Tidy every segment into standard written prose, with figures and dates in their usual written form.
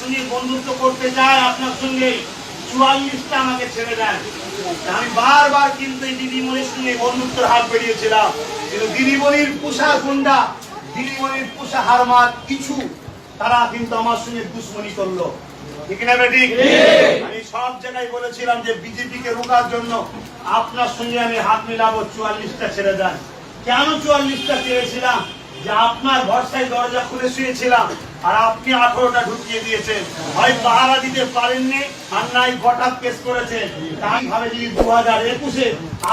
সঙ্গে বন্ধুত্ব করতে চায় আপনার সঙ্গে 44টা আমাকে ছেড়ে দেন। আমি বারবার কিন্তু এই দিদিমণির সঙ্গে বন্ধুত্বের হাত বেরিয়েছিলাম, কিন্তু দিদিমণির পুষা গুন্ডা, দিদিমণির পুষা হারমাত কিছু তারা কিন্তু আমার সঙ্গে দুশ্মনী করলো। ঠিক না বেটি? আমি সব জায়গায় বলেছিলাম যে বিজেপিকে রোকার জন্য আপনার সঙ্গে আমি হাত মিলাবো, 44টা ছেড়ে দেন। কেন 44টা চেয়েছিলাম? যে আপনার ভরসায় দরজা খুলে শুয়েছিলাম আর আপনি 18টা ঢুকিয়ে দিয়েছেন। হয় পাহারা দিতে পারেননি আর নাই গোটা কেস করেছেন। তাই ভাবে যদি 2021-এ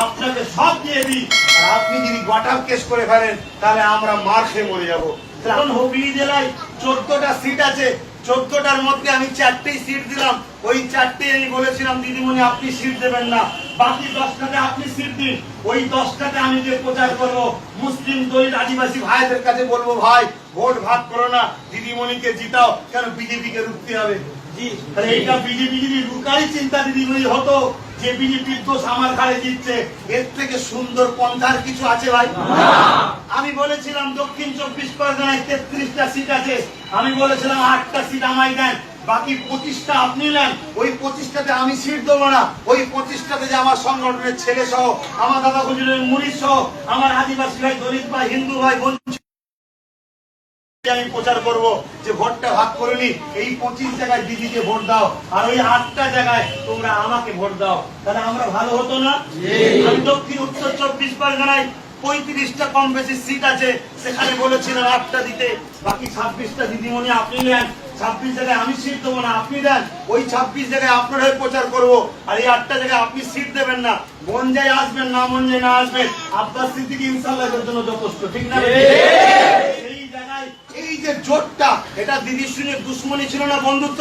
আপনাকে সব দিয়ে দিই আর আপনি যদি গোটা কেস করে ফেলেন তাহলে আমরা মার খেয়ে মরে যাবো। এখন হুগলি জেলায় 14টা সিট আছে, 14টার মধ্যে আমি 4টেই সিট দিলাম। ওই 4টে আমি বলেছিলাম দিদিমণি আপনি সিট দেবেন না, বাকি 10টাতে আপনি সিট দিন। ওই 10টাতে আমি যে প্রচার করবো, মুসলিম দলিত আদিবাসী ভাইদের কাছে বলবো, ভাই ভোট ভাগ করো না, দিদিমণিকে জিতাও, কেন বিজেপিকে রুখতে হবে। এইটা বিজেপি যদি রুকাই চিন্তা দিদিমণি হতো যে বিজেপির দোষ আমার ঘাড়ে দিচ্ছে, এর থেকে সুন্দর পন্থার কিছু আছে ভাই? আমি বলেছিলাম দক্ষিণ 24 পরগনায় 33টা সিট আছে, আমি বলেছিলাম 8টা সিট আমায় দেন, বাকি 25টা আপনি নেন। ওই 25টাতে আমি সিট দেবো না, ওই 25টাতে যে আমার সংগঠনের ছেলে সহ, আমার দাদা হুজুরের মুরিদ সহ, আমার আদিবাসী ভাই, দলিত ভাই, হিন্দু ভাই, বঞ্চিত আমি প্রচার করব যে ভোটটা ভাগ করে নি, এই 25 জায়গায় দিদিকে ভোট দাও আর ওই 8টা জায়গায় তোমরা আমাকে ভোট দাও, তাহলে আমরা ভালো হতো না? আমি দক্ষিণ উত্তর 24 পরগনায় 35টা কম বেশি সিট আছে, সেখানে বলেছিলাম 8টা দিতে, বাকি 26টা দিদিমণি আপনি নেন। 26 জায়গায় আমি সিট দেবো না, আপনি দেন। ওই 26 জায়গায় আপনার হয়ে প্রচার করবো আর এই 8টা জায়গায় আপনি সিট দেবেন না। মন যায় আসবেন, না মন যায় না আসবেন, আব্বাস সিদ্দিকী ইনশাআল্লাহ এর জন্য যথেষ্ট। ঠিক না? এই জায়গায় এই যে জোটটা, এটা দিদির সঙ্গে দুশ্মনী ছিল না, বন্ধুত্ব